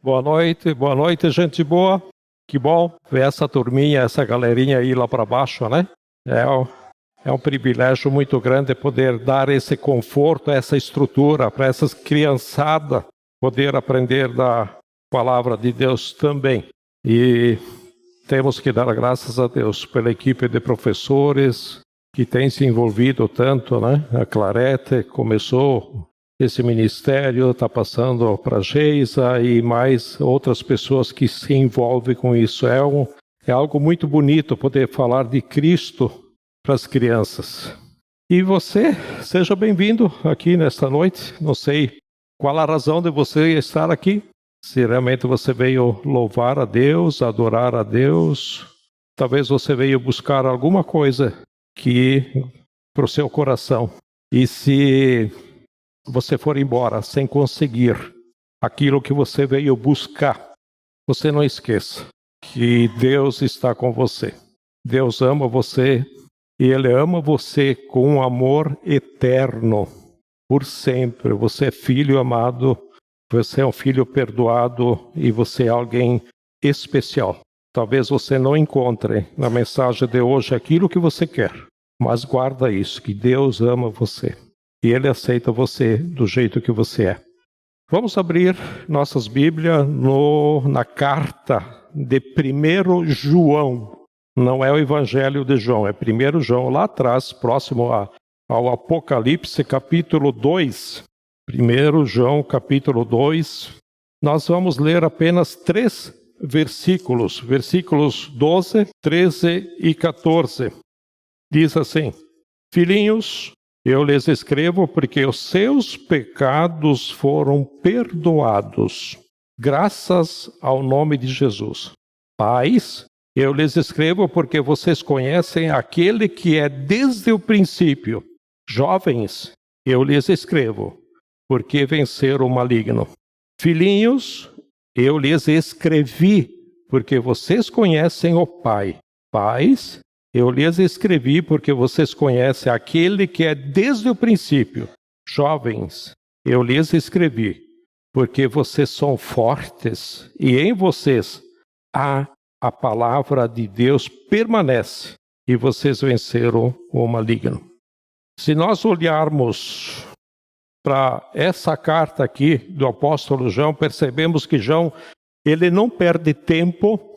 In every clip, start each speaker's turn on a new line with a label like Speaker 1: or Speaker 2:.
Speaker 1: Boa noite, gente boa. Que bom ver essa turminha, essa galerinha aí lá para baixo, né? É um privilégio muito grande poder dar esse conforto, essa estrutura para essas criançadas poder aprender da palavra de Deus também. E temos que dar graças a Deus pela equipe de professores que tem se envolvido tanto, né? A Clarete começou esse ministério, está passando para a Geisa e mais outras pessoas que se envolvem com isso. É algo muito bonito poder falar de Cristo para as crianças. E você, seja bem-vindo aqui nesta noite. Não sei qual a razão de você estar aqui. Se realmente você veio louvar a Deus, adorar a Deus, talvez você veio buscar alguma coisa para o seu coração. E se você for embora sem conseguir aquilo que você veio buscar, você não esqueça que Deus está com você. Deus ama você e Ele ama você com um amor eterno, por sempre. Você é filho amado, você é um filho perdoado e você é alguém especial. Talvez você não encontre na mensagem de hoje aquilo que você quer, mas guarda isso, que Deus ama você. E Ele aceita você do jeito que você é. Vamos abrir nossas Bíblias na carta de 1 João. Não é o Evangelho de João, é 1 João, lá atrás, próximo ao Apocalipse, capítulo 2. 1 João, capítulo 2. Nós vamos ler apenas 3 versículos, versículos 12, 13 e 14. Diz assim: Filhinhos, eu lhes escrevo porque os seus pecados foram perdoados, graças ao nome de Jesus. Pais, eu lhes escrevo porque vocês conhecem aquele que é desde o princípio. Jovens, eu lhes escrevo porque venceram o maligno. Filhinhos, eu lhes escrevi porque vocês conhecem o Pai. Pais, eu lhes escrevi porque vocês conhecem aquele que é desde o princípio. Jovens, eu lhes escrevi porque vocês são fortes e em vocês a palavra de Deus permanece e vocês venceram o maligno. Se nós olharmos para essa carta aqui do apóstolo João, percebemos que João, ele não perde tempo.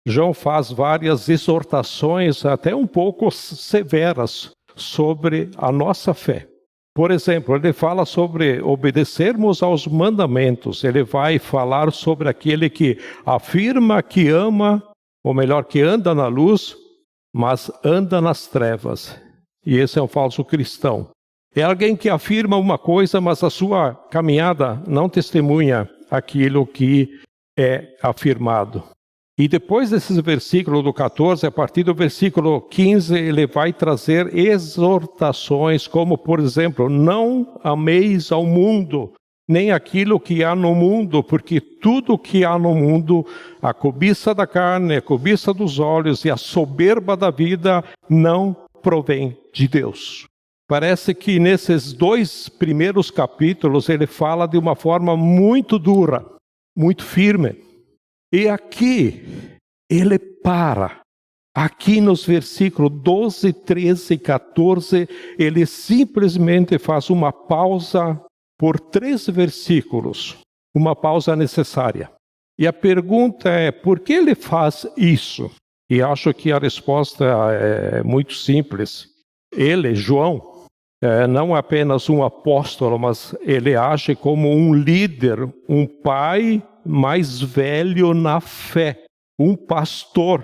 Speaker 1: João faz várias exortações, até um pouco severas, sobre a nossa fé. Por exemplo, ele fala sobre obedecermos aos mandamentos. Ele vai falar sobre aquele que afirma que ama, ou melhor, que anda na luz, mas anda nas trevas. E esse é um falso cristão. É alguém que afirma uma coisa, mas a sua caminhada não testemunha aquilo que é afirmado. E depois desses versículos do 14, a partir do versículo 15, ele vai trazer exortações, como, por exemplo, não ameis ao mundo, nem aquilo que há no mundo, porque tudo que há no mundo, a cobiça da carne, a cobiça dos olhos e a soberba da vida, não provém de Deus. Parece que nesses 2 primeiros capítulos ele fala de uma forma muito dura, muito firme. E aqui, ele para. Aqui nos versículos 12, 13 e 14, ele simplesmente faz uma pausa por 3 versículos. Uma pausa necessária. E a pergunta é, por que ele faz isso? E acho que a resposta é muito simples. Ele, João, não é apenas um apóstolo, mas ele age como um líder, um pai mais velho na fé, um pastor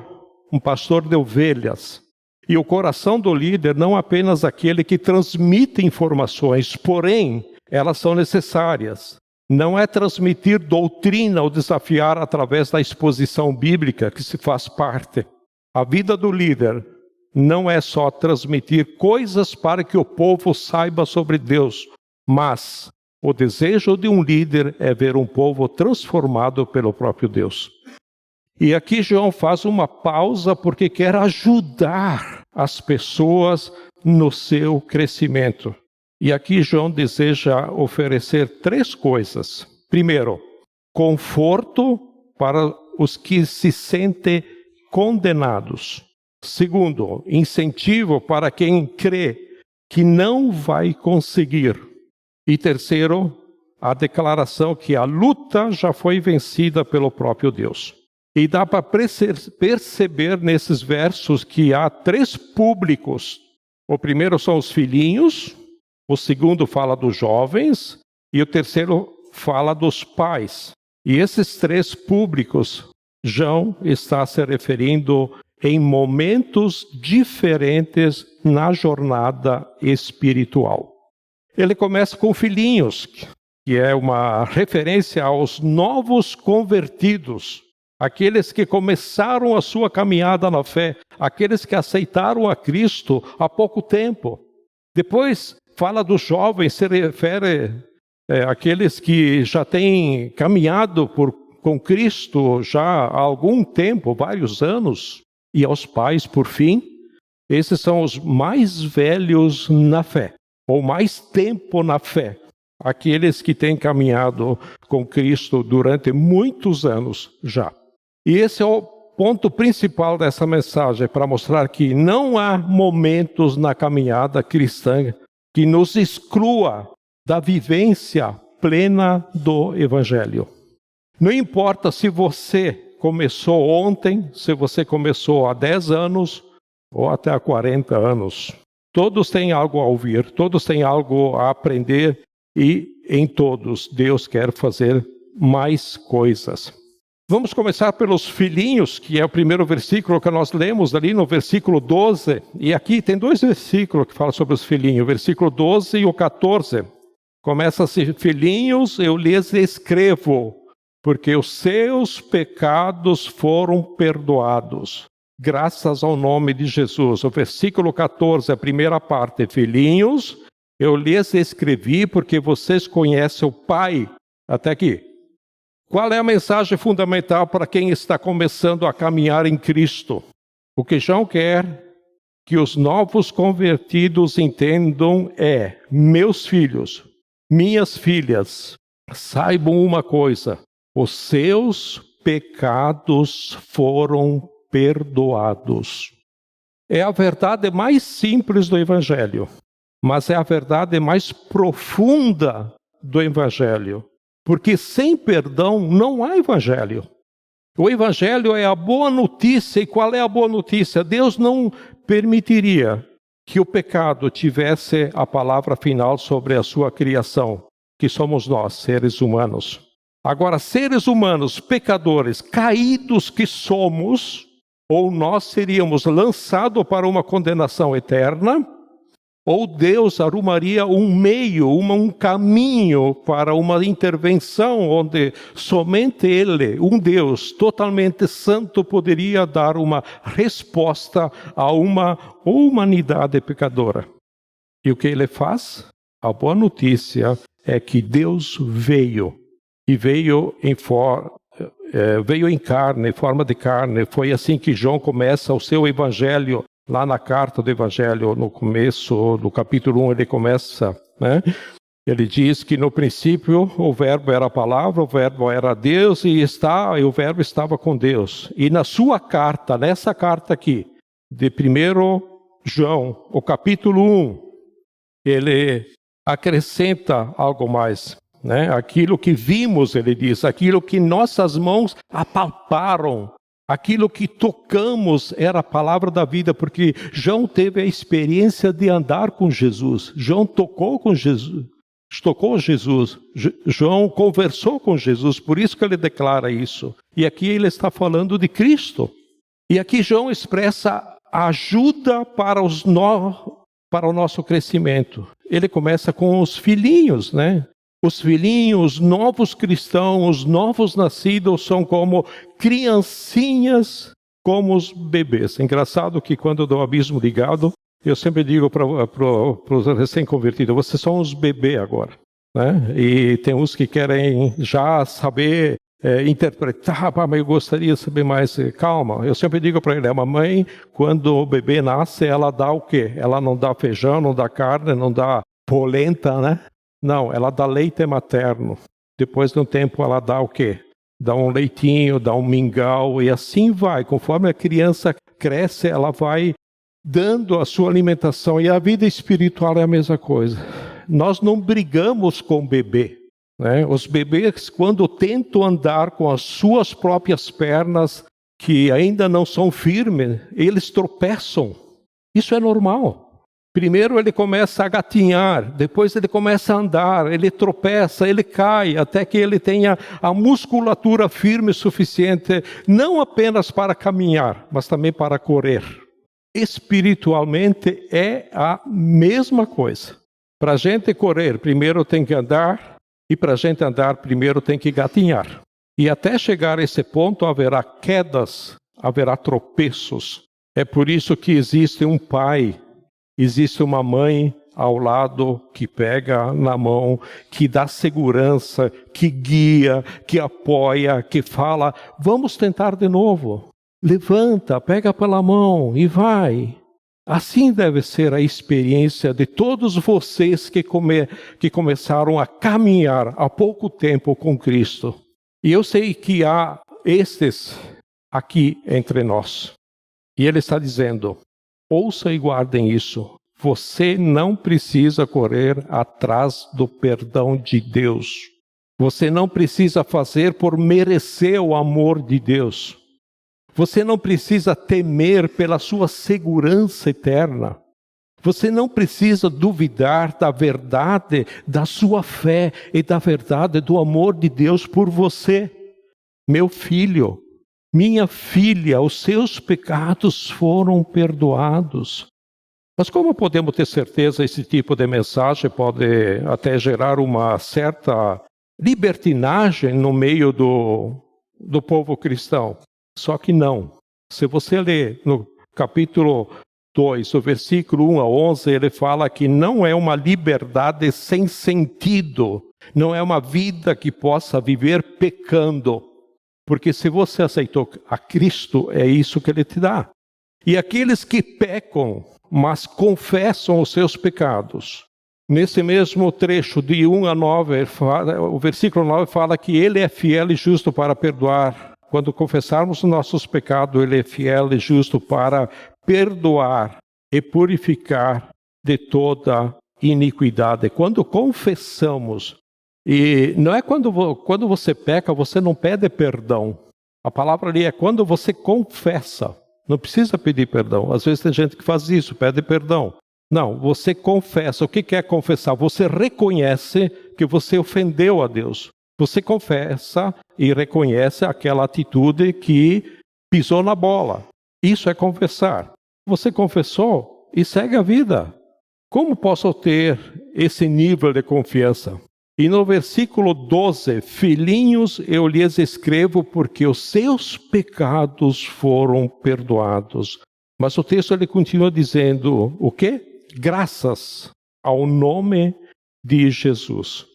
Speaker 1: de ovelhas. E o coração do líder não é apenas aquele que transmite informações, porém, elas são necessárias. Não é transmitir doutrina ou desafiar através da exposição bíblica, que se faz parte. A vida do líder não é só transmitir coisas para que o povo saiba sobre Deus, mas o desejo de um líder é ver um povo transformado pelo próprio Deus. E aqui João faz uma pausa porque quer ajudar as pessoas no seu crescimento. E aqui João deseja oferecer 3 coisas. Primeiro, conforto para os que se sentem condenados. Segundo, incentivo para quem crê que não vai conseguir. E terceiro, a declaração que a luta já foi vencida pelo próprio Deus. E dá para perceber nesses versos que há 3 públicos. O primeiro são os filhinhos, o segundo fala dos jovens e o terceiro fala dos pais. E esses 3 públicos, João está se referindo em momentos diferentes na jornada espiritual. Ele começa com filhinhos, que é uma referência aos novos convertidos, aqueles que começaram a sua caminhada na fé, aqueles que aceitaram a Cristo há pouco tempo. Depois fala dos jovens, se refere àqueles que já têm caminhado com Cristo já há algum tempo, vários anos. E aos pais, por fim, esses são os mais velhos na fé, ou mais tempo na fé. Aqueles que têm caminhado com Cristo durante muitos anos já. E esse é o ponto principal dessa mensagem, para mostrar que não há momentos na caminhada cristã que nos exclua da vivência plena do Evangelho. Não importa se você começou ontem, se você começou há 10 anos ou até há 40 anos. Todos têm algo a ouvir, todos têm algo a aprender e em todos Deus quer fazer mais coisas. Vamos começar pelos filhinhos, que é o primeiro versículo que nós lemos ali no versículo 12. E aqui tem 2 versículos que falam sobre os filhinhos, o versículo 12 e o 14. Começa assim: filhinhos, eu lhes escrevo, porque os seus pecados foram perdoados, graças ao nome de Jesus. O versículo 14, a primeira parte: filhinhos, eu lhes escrevi porque vocês conhecem o Pai. Até aqui. Qual é a mensagem fundamental para quem está começando a caminhar em Cristo? O que João quer que os novos convertidos entendam é: meus filhos, minhas filhas, saibam uma coisa: os seus pecados foram perdoados. É a verdade mais simples do Evangelho, mas é a verdade mais profunda do Evangelho. Porque sem perdão não há Evangelho. O Evangelho é a boa notícia. E qual é a boa notícia? Deus não permitiria que o pecado tivesse a palavra final sobre a sua criação, que somos nós, seres humanos. Agora, seres humanos, pecadores, caídos que somos, ou nós seríamos lançados para uma condenação eterna, ou Deus arrumaria um meio, um caminho para uma intervenção onde somente Ele, um Deus totalmente santo, poderia dar uma resposta a uma humanidade pecadora. E o que Ele faz? A boa notícia é que Deus veio. E veio em carne, em forma de carne. Foi assim que João começa o seu evangelho, lá na carta do evangelho, no começo do capítulo 1, ele começa, né? Ele diz que no princípio o verbo era a palavra, o verbo era Deus e o verbo estava com Deus. E na sua carta, nessa carta aqui, de 1 João, o capítulo 1, ele acrescenta algo mais. Né? Aquilo que vimos, ele diz, aquilo que nossas mãos apalparam, aquilo que tocamos era a palavra da vida, porque João teve a experiência de andar com Jesus. João tocou Jesus. João conversou com Jesus, por isso que ele declara isso. E aqui ele está falando de Cristo. E aqui João expressa ajuda para o nosso crescimento. Ele começa com os filhinhos, né? Os filhinhos, os novos cristãos, os novos nascidos são como criancinhas, como os bebês. É engraçado que quando eu dou abismo ligado, eu sempre digo para os recém-convertidos: vocês são os bebês agora. Né? E tem uns que querem já saber interpretar, mas eu gostaria de saber mais. Calma, eu sempre digo para ele: a mamãe, quando o bebê nasce, ela dá o quê? Ela não dá feijão, não dá carne, não dá polenta, né? Não, ela dá leite materno. depois de um tempo ela dá o quê? Dá um leitinho, dá um mingau, e assim vai. Conforme a criança cresce, ela vai dando a sua alimentação, e a vida espiritual é a mesma coisa. Nós não brigamos com o bebê, né? Os bebês, quando tentam andar com as suas próprias pernas, que ainda não são firmes, eles tropeçam. Isso é normal. Primeiro ele começa a gatinhar, depois ele começa a andar, ele tropeça, ele cai, até que ele tenha a musculatura firme o suficiente, não apenas para caminhar, mas também para correr. Espiritualmente é a mesma coisa. Para a gente correr, primeiro tem que andar, e para a gente andar, primeiro tem que gatinhar. E até chegar a esse ponto haverá quedas, haverá tropeços. É por isso que existe um pai, existe uma mãe ao lado que pega na mão, que dá segurança, que guia, que apoia, que fala, vamos tentar de novo. Levanta, pega pela mão e vai. Assim deve ser a experiência de todos vocês que começaram a caminhar há pouco tempo com Cristo. E eu sei que há estes aqui entre nós. E ele está dizendo, ouça e guardem isso. Você não precisa correr atrás do perdão de Deus. Você não precisa fazer por merecer o amor de Deus. Você não precisa temer pela sua segurança eterna. Você não precisa duvidar da verdade, da sua fé e da verdade do amor de Deus por você. Meu filho, minha filha, os seus pecados foram perdoados. Mas como podemos ter certeza esse tipo de mensagem pode até gerar uma certa libertinagem no meio do povo cristão? Só que não. Se você ler no capítulo 2, o versículo 1 a 11, ele fala que não é uma liberdade sem sentido, não é uma vida que possa viver pecando, porque se você aceitou a Cristo, é isso que ele te dá. E aqueles que pecam, mas confessam os seus pecados, nesse mesmo trecho de 1 a 9, o versículo 9 fala que ele é fiel e justo para perdoar. Quando confessarmos os nossos pecados, ele é fiel e justo para perdoar e purificar de toda iniquidade. Quando confessamos, e não é quando você peca, você não pede perdão. A palavra ali é quando você confessa. Não precisa pedir perdão. Às vezes tem gente que faz isso, pede perdão. Não, você confessa. O que é confessar? Você reconhece que você ofendeu a Deus. Você confessa e reconhece aquela atitude que pisou na bola. Isso é confessar. Você confessou e segue a vida. Como posso ter esse nível de confiança? E no versículo 12, filhinhos, eu lhes escrevo porque os seus pecados foram perdoados. Mas o texto ele continua dizendo o quê? Graças ao nome de Jesus.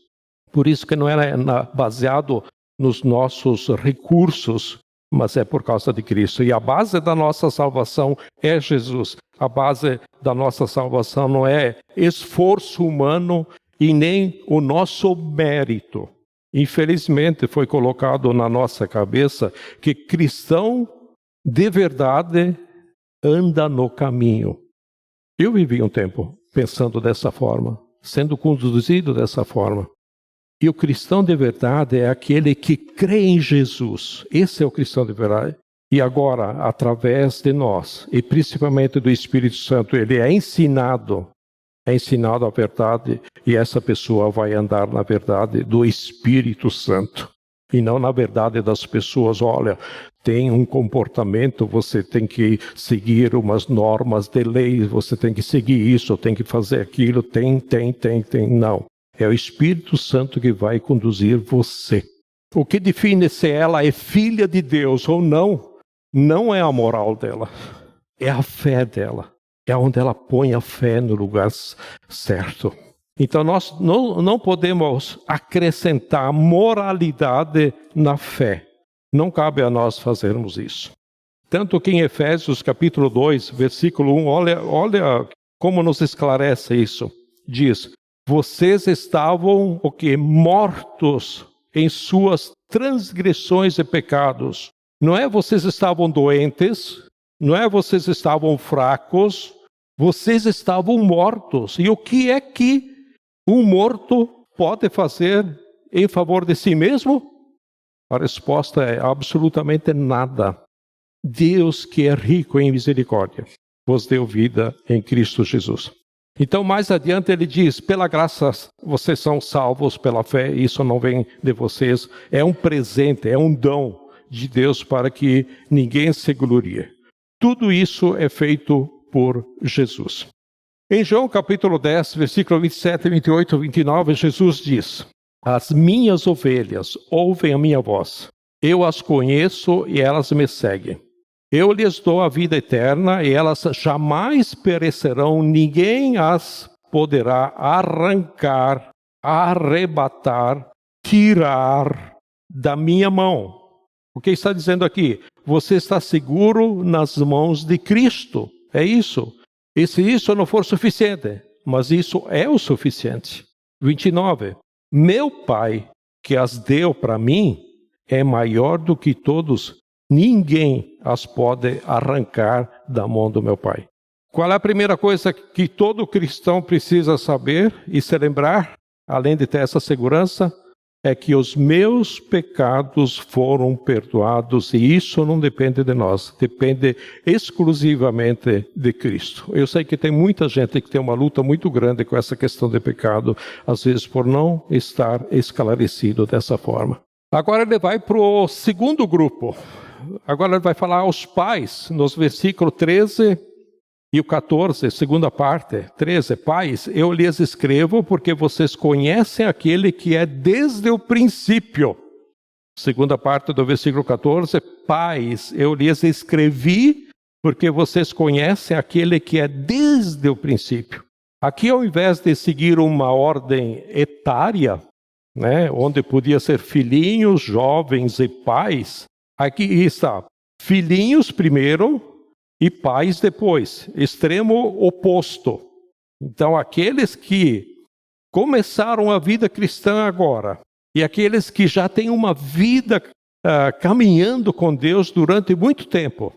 Speaker 1: Por isso que não é baseado nos nossos recursos, mas é por causa de Cristo. E a base da nossa salvação é Jesus. A base da nossa salvação não é esforço humano e nem o nosso mérito. Infelizmente foi colocado na nossa cabeça que cristão de verdade anda no caminho. Eu vivi um tempo pensando dessa forma, sendo conduzido dessa forma. E o cristão de verdade é aquele que crê em Jesus. Esse é o cristão de verdade. E agora, através de nós, e principalmente do Espírito Santo, ele é ensinado a verdade, e essa pessoa vai andar na verdade do Espírito Santo. E não na verdade das pessoas. Olha, tem um comportamento, você tem que seguir umas normas de lei, você tem que seguir isso, tem que fazer aquilo, tem. Não. É o Espírito Santo que vai conduzir você. O que define se ela é filha de Deus ou não é a moral dela. É a fé dela. É onde ela põe a fé no lugar certo. Então nós não podemos acrescentar moralidade na fé. Não cabe a nós fazermos isso. Tanto que em Efésios capítulo 2, versículo 1, olha como nos esclarece isso. Diz, vocês estavam mortos em suas transgressões e pecados. Não é vocês estavam doentes, não é vocês estavam fracos, vocês estavam mortos. E o que é que um morto pode fazer em favor de si mesmo? A resposta é absolutamente nada. Deus, que é rico em misericórdia, vos deu vida em Cristo Jesus. Então, mais adiante ele diz, pela graça vocês são salvos pela fé, isso não vem de vocês, é um presente, é um dom de Deus para que ninguém se glorie. Tudo isso é feito por Jesus. Em João capítulo 10, versículo 27, 28 e 29, Jesus diz, as minhas ovelhas ouvem a minha voz, eu as conheço e elas me seguem. Eu lhes dou a vida eterna e elas jamais perecerão, ninguém as poderá arrancar, arrebatar, tirar da minha mão. O que está dizendo aqui? Você está seguro nas mãos de Cristo, é isso. E se isso não for suficiente, mas isso é o suficiente. 29. Meu Pai, que as deu para mim, é maior do que todos. Ninguém as pode arrancar da mão do meu Pai. Qual é a primeira coisa que todo cristão precisa saber e se lembrar, além de ter essa segurança? É que os meus pecados foram perdoados e isso não depende de nós, depende exclusivamente de Cristo. Eu sei que tem muita gente que tem uma luta muito grande com essa questão de pecado, às vezes por não estar esclarecido dessa forma. Agora ele vai para o segundo grupo. Agora ele vai falar aos pais, nos versículos 13 e o 14, segunda parte. 13, pais, eu lhes escrevo porque vocês conhecem aquele que é desde o princípio. Segunda parte do versículo 14, pais, eu lhes escrevi porque vocês conhecem aquele que é desde o princípio. Aqui, ao invés de seguir uma ordem etária, onde podia ser filhinhos, jovens e pais, aqui está, filhinhos primeiro e pais depois, extremo oposto. Então, aqueles que começaram a vida cristã agora e aqueles que já têm uma vida caminhando com Deus durante muito tempo,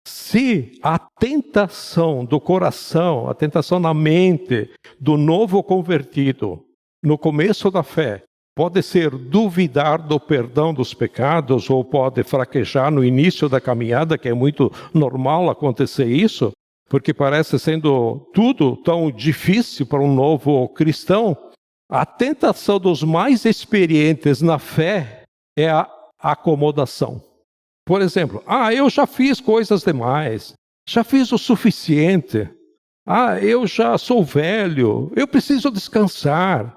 Speaker 1: se a tentação do coração, a tentação na mente do novo convertido, no começo da fé, pode ser duvidar do perdão dos pecados ou pode fraquejar no início da caminhada, que é muito normal acontecer isso, porque parece sendo tudo tão difícil para um novo cristão. A tentação dos mais experientes na fé é a acomodação. Por exemplo, eu já fiz coisas demais, já fiz o suficiente, eu já sou velho, eu preciso descansar.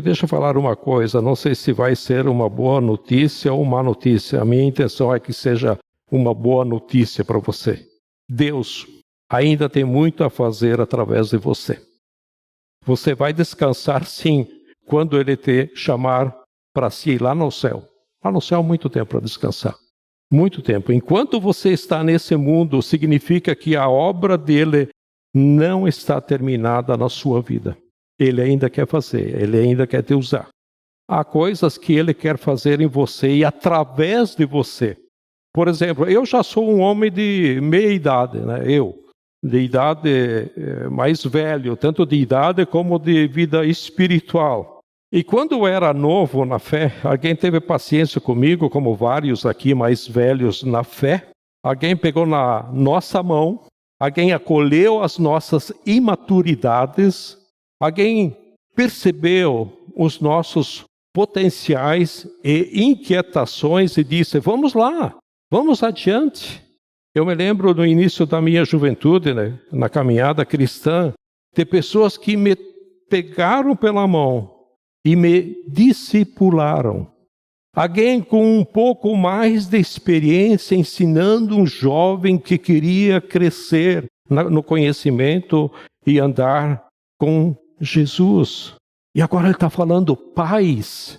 Speaker 1: Deixa eu falar uma coisa, não sei se vai ser uma boa notícia ou má notícia. A minha intenção é que seja uma boa notícia para você. Deus ainda tem muito a fazer através de você. Você vai descansar sim, quando Ele te chamar para si lá no céu. Lá no céu há muito tempo para descansar. Muito tempo. Enquanto você está nesse mundo, significa que a obra dele não está terminada na sua vida. Ele ainda quer fazer, Ele ainda quer te usar. Há coisas que Ele quer fazer em você e através de você. Por exemplo, eu já sou um homem de meia idade, de idade mais velho, tanto de idade como de vida espiritual. E quando eu era novo na fé, alguém teve paciência comigo, como vários aqui mais velhos na fé. Alguém pegou na nossa mão, alguém acolheu as nossas imaturidades. Alguém percebeu os nossos potenciais e inquietações e disse, vamos lá, vamos adiante. Eu me lembro no início da minha juventude, na caminhada cristã, de pessoas que me pegaram pela mão e me discipularam. Alguém com um pouco mais de experiência ensinando um jovem que queria crescer no conhecimento e andar com Jesus. E agora ele está falando pais,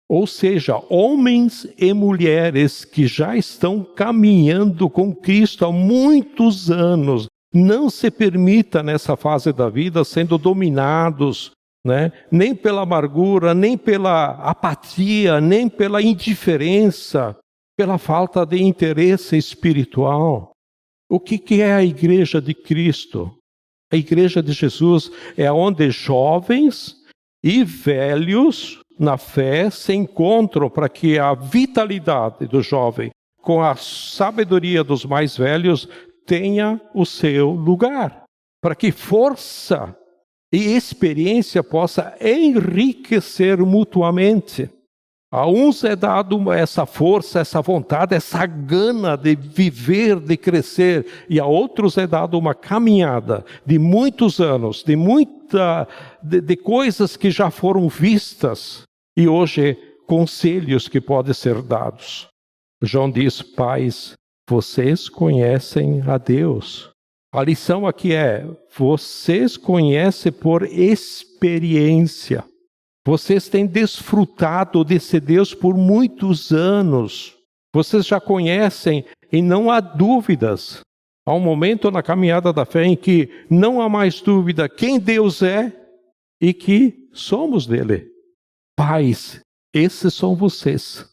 Speaker 1: ou seja, homens e mulheres que já estão caminhando com Cristo há muitos anos. Não se permita nessa fase da vida sendo dominados né? Nem pela amargura, nem pela apatia, nem pela indiferença, pela falta de interesse espiritual. O que é a igreja de Cristo? A igreja de Jesus é onde jovens e velhos na fé se encontram para que a vitalidade do jovem com a sabedoria dos mais velhos tenha o seu lugar, para que força e experiência possa enriquecer mutuamente. A uns é dado essa força, essa vontade, essa gana de viver, de crescer, e a outros é dado uma caminhada de muitos anos, de coisas que já foram vistas, e hoje conselhos que podem ser dados. João diz: pais, vocês conhecem a Deus. A lição aqui é: vocês conhecem por experiência. Vocês têm desfrutado desse Deus por muitos anos. Vocês já conhecem e não há dúvidas. Há um momento na caminhada da fé em que não há mais dúvida quem Deus é e que somos dele. Pais, esses são vocês.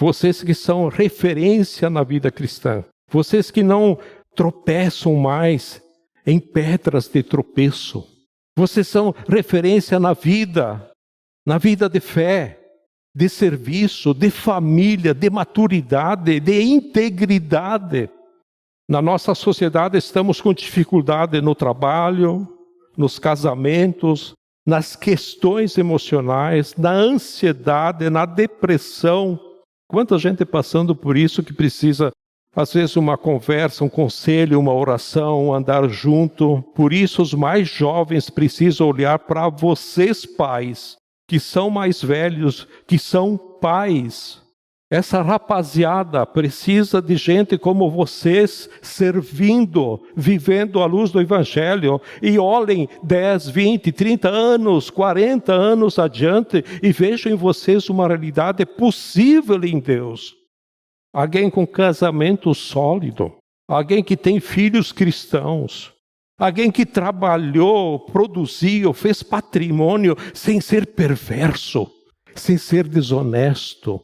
Speaker 1: Vocês que são referência na vida cristã. Vocês que não tropeçam mais em pedras de tropeço. Vocês são referência na vida de fé, de serviço, de família, de maturidade, de integridade. Na nossa sociedade estamos com dificuldade no trabalho, nos casamentos, nas questões emocionais, na ansiedade, na depressão. Quanta gente passando por isso que precisa, às vezes, uma conversa, um conselho, uma oração, andar junto. Por isso, os mais jovens precisam olhar para vocês, pais, que são mais velhos, que são pais. Essa rapaziada precisa de gente como vocês, servindo, vivendo à luz do Evangelho. E olhem 10, 20, 30 anos, 40 anos adiante e vejam em vocês uma realidade possível em Deus. Alguém com casamento sólido, alguém que tem filhos cristãos, alguém que trabalhou, produziu, fez patrimônio sem ser perverso, sem ser desonesto.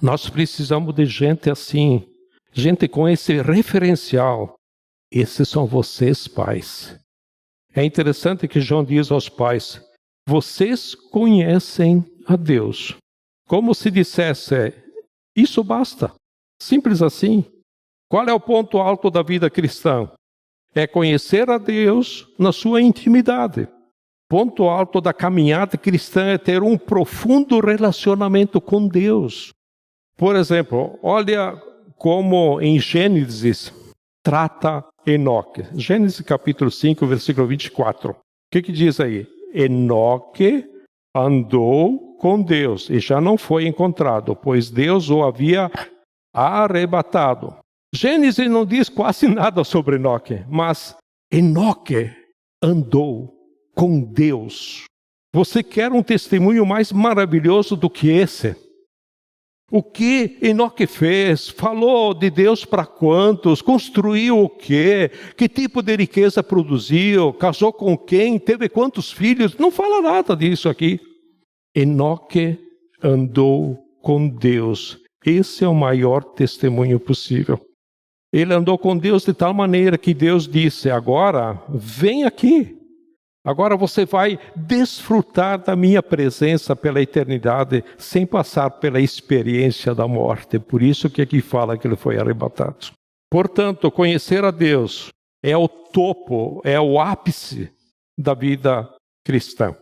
Speaker 1: Nós precisamos de gente assim, gente com esse referencial. Esses são vocês, pais. É interessante que João diz aos pais: vocês conhecem a Deus. Como se dissesse: isso basta. Simples assim. Qual é o ponto alto da vida cristã? É conhecer a Deus na sua intimidade. Ponto alto da caminhada cristã é ter um profundo relacionamento com Deus. Por exemplo, olha como em Gênesis trata Enoque. Gênesis capítulo 5, versículo 24. O que diz aí? Enoque andou com Deus e já não foi encontrado, pois Deus o havia arrebatado. Gênesis não diz quase nada sobre Enoque, mas Enoque andou com Deus. Você quer um testemunho mais maravilhoso do que esse? O que Enoque fez? Falou de Deus para quantos? Construiu o quê? Que tipo de riqueza produziu? Casou com quem? Teve quantos filhos? Não fala nada disso aqui. Enoque andou com Deus. Esse é o maior testemunho possível. Ele andou com Deus de tal maneira que Deus disse: agora vem aqui. Agora você vai desfrutar da minha presença pela eternidade, sem passar pela experiência da morte. Por isso que aqui fala que ele foi arrebatado. Portanto, conhecer a Deus é o topo, é o ápice da vida cristã.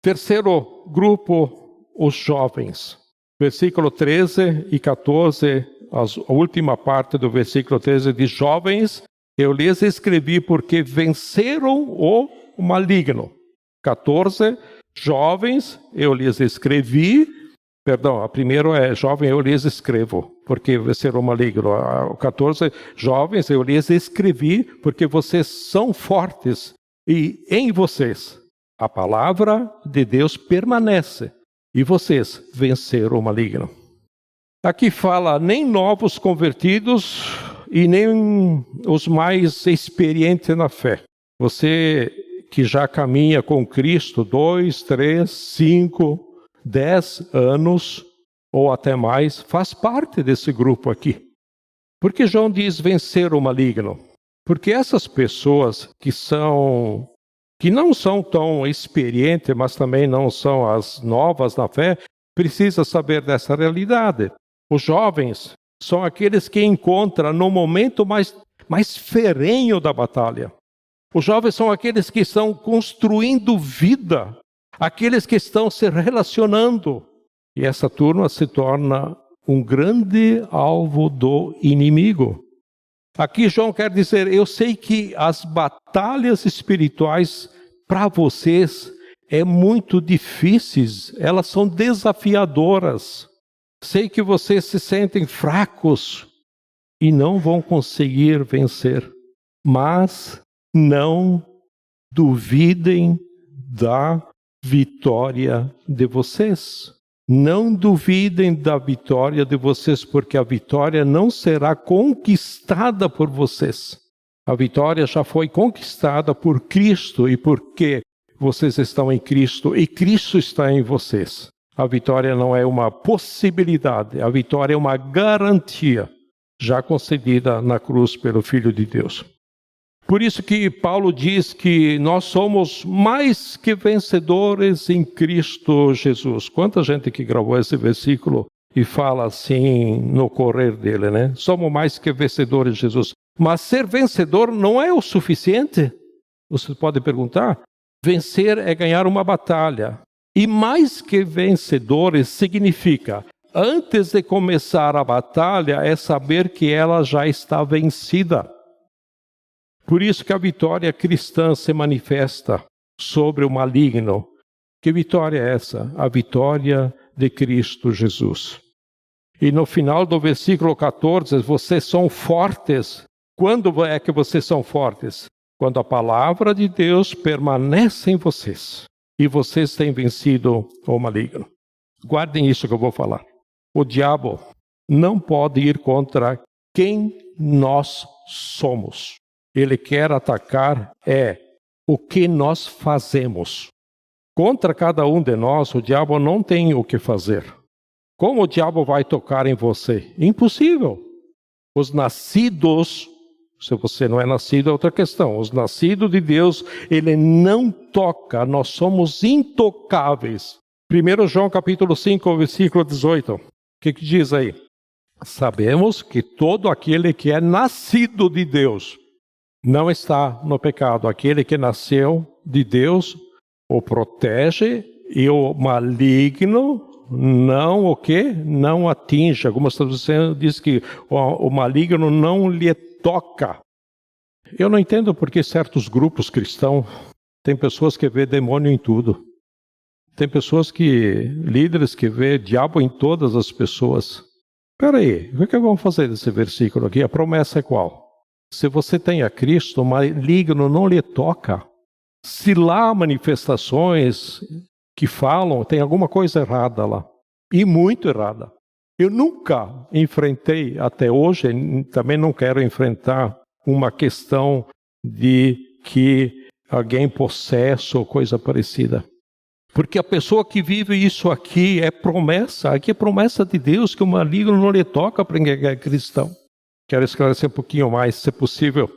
Speaker 1: Terceiro grupo, os jovens. Versículo 13 e 14, a última parte do versículo 13 diz: jovens, eu lhes escrevi porque venceram o maligno. 14, jovens, eu lhes escrevi, a primeira é jovem, eu lhes escrevo, porque venceram o maligno. O 14, jovens, eu lhes escrevi, porque vocês são fortes, e em vocês a palavra de Deus permanece, e vocês venceram o maligno. Aqui fala nem novos convertidos e nem os mais experientes na fé. Você que já caminha com Cristo 2, 3, 5, 10 anos ou até mais, faz parte desse grupo aqui. Por que João diz vencer o maligno? Porque essas pessoas que não são tão experientes, mas também não são as novas na fé, precisam saber dessa realidade. Os jovens são aqueles que encontram no momento mais ferrenho da batalha. Os jovens são aqueles que estão construindo vida, aqueles que estão se relacionando. E essa turma se torna um grande alvo do inimigo. Aqui João quer dizer, eu sei que as batalhas espirituais para vocês é muito difíceis, elas são desafiadoras. Sei que vocês se sentem fracos e não vão conseguir vencer, mas não duvidem da vitória de vocês. Não duvidem da vitória de vocês, porque a vitória não será conquistada por vocês. A vitória já foi conquistada por Cristo e porque vocês estão em Cristo e Cristo está em vocês. A vitória não é uma possibilidade, a vitória é uma garantia já concedida na cruz pelo Filho de Deus. Por isso que Paulo diz que nós somos mais que vencedores em Cristo Jesus. Quanta gente que gravou esse versículo e fala assim no correr dele, né? Somos mais que vencedores em Jesus. Mas ser vencedor não é o suficiente. Você pode perguntar. Vencer é ganhar uma batalha. E mais que vencedores significa, antes de começar a batalha, é saber que ela já está vencida. Por isso que a vitória cristã se manifesta sobre o maligno. Que vitória é essa? A vitória de Cristo Jesus. E no final do versículo 14, vocês são fortes. Quando é que vocês são fortes? Quando a palavra de Deus permanece em vocês. E vocês têm vencido o maligno. Guardem isso que eu vou falar. O diabo não pode ir contra quem nós somos. Ele quer atacar o que nós fazemos. Contra cada um de nós, o diabo não tem o que fazer. Como o diabo vai tocar em você? Impossível. Os nascidos, se você não é nascido é outra questão. Os nascidos de Deus, ele não toca. Nós somos intocáveis. 1 João capítulo 5, versículo 18. O que diz aí? Sabemos que todo aquele que é nascido de Deus não está no pecado. Aquele que nasceu de Deus o protege e o maligno não o quê? Não atinge. Algumas traduções dizem que o maligno não lhe toca. Eu não entendo porque certos grupos cristãos têm pessoas que vê demônio em tudo. Tem pessoas líderes que vê diabo em todas as pessoas. Espera aí, o que vamos fazer desse versículo aqui? A promessa é qual? Se você tem a Cristo, o maligno não lhe toca. Se lá há manifestações que falam, tem alguma coisa errada lá. E muito errada. Eu nunca enfrentei, até hoje, também não quero enfrentar uma questão de que alguém possesso ou coisa parecida. Porque a pessoa que vive isso aqui é promessa. Aqui é promessa de Deus que o maligno não lhe toca para quem é cristão. Quero esclarecer um pouquinho mais, se possível.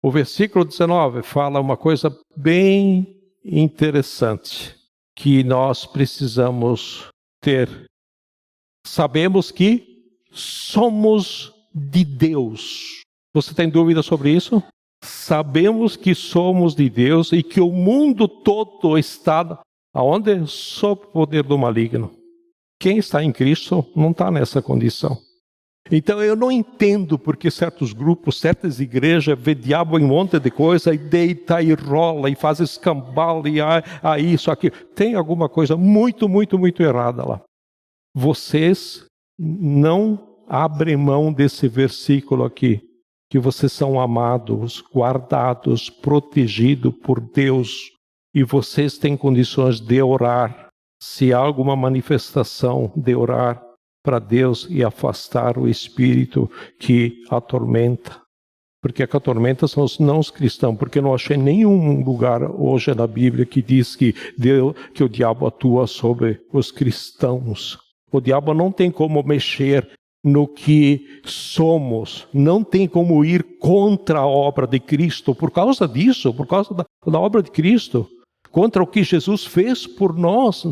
Speaker 1: O versículo 19 fala uma coisa bem interessante que nós precisamos ter. Sabemos que somos de Deus. Você tem dúvida sobre isso? Sabemos que somos de Deus e que o mundo todo está aonde? Sob o poder do maligno. Quem está em Cristo não está nessa condição. Então eu não entendo porque certos grupos, certas igrejas vê diabo em um monte de coisa e deita e rola e faz escambau e isso, aqui. Tem alguma coisa muito, muito, muito errada lá. Vocês não abrem mão desse versículo aqui, que vocês são amados, guardados, protegidos por Deus e vocês têm condições de orar. Se há alguma manifestação de orar para Deus e afastar o espírito que atormenta. Porque que atormenta são os não cristãos, porque eu não achei nenhum lugar hoje na Bíblia que diz que o diabo atua sobre os cristãos. O diabo não tem como mexer no que somos, não tem como ir contra a obra de Cristo por causa disso, por causa da obra de Cristo, contra o que Jesus fez por nós.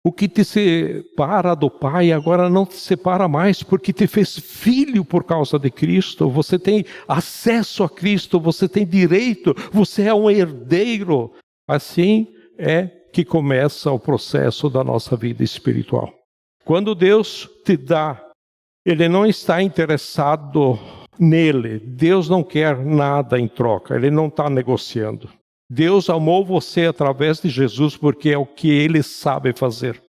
Speaker 1: O que te separa do Pai agora não te separa mais, porque te fez filho por causa de Cristo. Você tem acesso a Cristo, você tem direito, você é um herdeiro. Assim é que começa o processo da nossa vida espiritual. Quando Deus te dá, Ele não está interessado nele. Deus não quer nada em troca, Ele não está negociando. Deus amou você através de Jesus porque é o que Ele sabe fazer.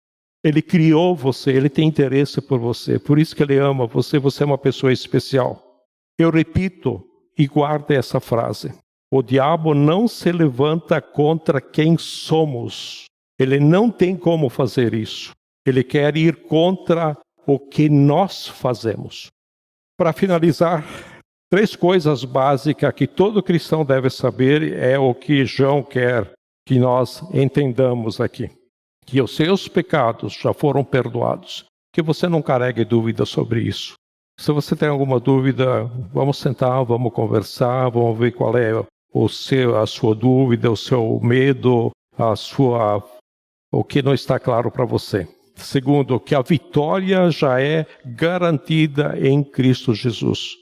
Speaker 1: Ele criou você, Ele tem interesse por você. Por isso que Ele ama você, você é uma pessoa especial. Eu repito e guarde essa frase. O diabo não se levanta contra quem somos. Ele não tem como fazer isso. Ele quer ir contra o que nós fazemos. Para finalizar, 3 coisas básicas que todo cristão deve saber é o que João quer que nós entendamos aqui. Que os seus pecados já foram perdoados. Que você não carregue dúvida sobre isso. Se você tem alguma dúvida, vamos sentar, vamos conversar, vamos ver qual é a sua dúvida, o seu medo, o que não está claro para você. Segundo, que a vitória já é garantida em Cristo Jesus.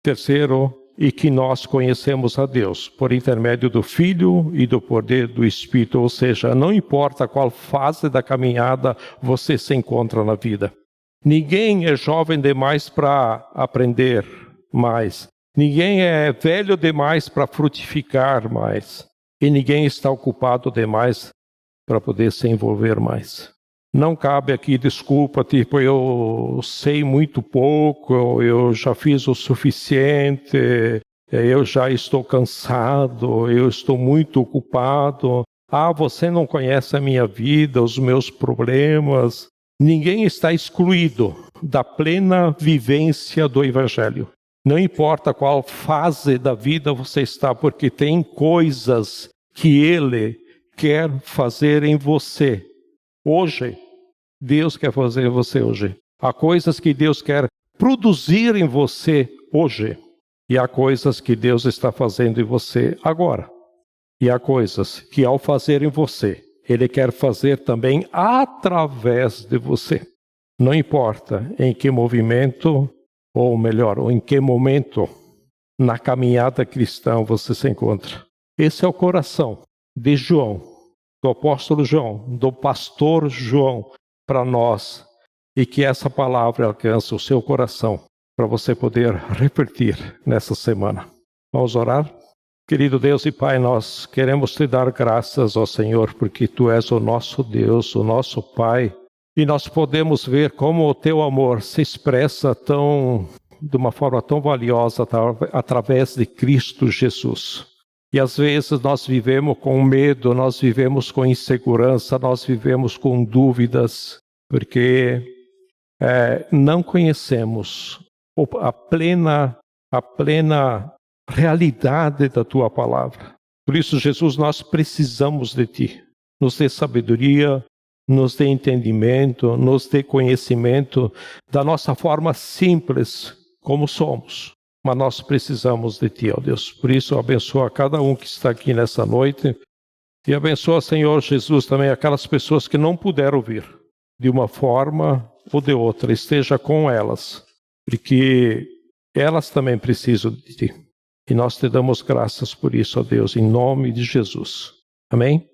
Speaker 1: Terceiro, e que nós conhecemos a Deus por intermédio do Filho e do poder do Espírito, ou seja, não importa qual fase da caminhada você se encontra na vida. Ninguém é jovem demais para aprender mais. Ninguém é velho demais para frutificar mais. E ninguém está ocupado demais para poder se envolver mais. Não cabe aqui desculpa, tipo, eu sei muito pouco, eu já fiz o suficiente, eu já estou cansado, eu estou muito ocupado. Você não conhece a minha vida, os meus problemas. Ninguém está excluído da plena vivência do Evangelho. Não importa qual fase da vida você está, porque tem coisas que Ele quer fazer em você. Hoje, Deus quer fazer em você hoje. Há coisas que Deus quer produzir em você hoje. E há coisas que Deus está fazendo em você agora. E há coisas que ao fazer em você, Ele quer fazer também através de você. Não importa em que movimento, ou melhor, em que momento na caminhada cristã você se encontra. Esse é o coração de João, do apóstolo João, do pastor João, para nós, e que essa palavra alcance o seu coração, para você poder refletir nessa semana. Vamos orar? Querido Deus e Pai, nós queremos te dar graças, ó Senhor, porque Tu és o nosso Deus, o nosso Pai, e nós podemos ver como o Teu amor se expressa de uma forma tão valiosa através de Cristo Jesus. E às vezes nós vivemos com medo, nós vivemos com insegurança, nós vivemos com dúvidas, porque não conhecemos a plena realidade da Tua palavra. Por isso, Jesus, nós precisamos de Ti. Nos dê sabedoria, nos dê entendimento, nos dê conhecimento da nossa forma simples, como somos. Mas nós precisamos de Ti, ó Deus. Por isso, abençoa cada um que está aqui nessa noite. E abençoa, Senhor Jesus, também aquelas pessoas que não puderam vir. De uma forma ou de outra, esteja com elas. Porque elas também precisam de Ti. E nós te damos graças por isso, ó Deus, em nome de Jesus. Amém?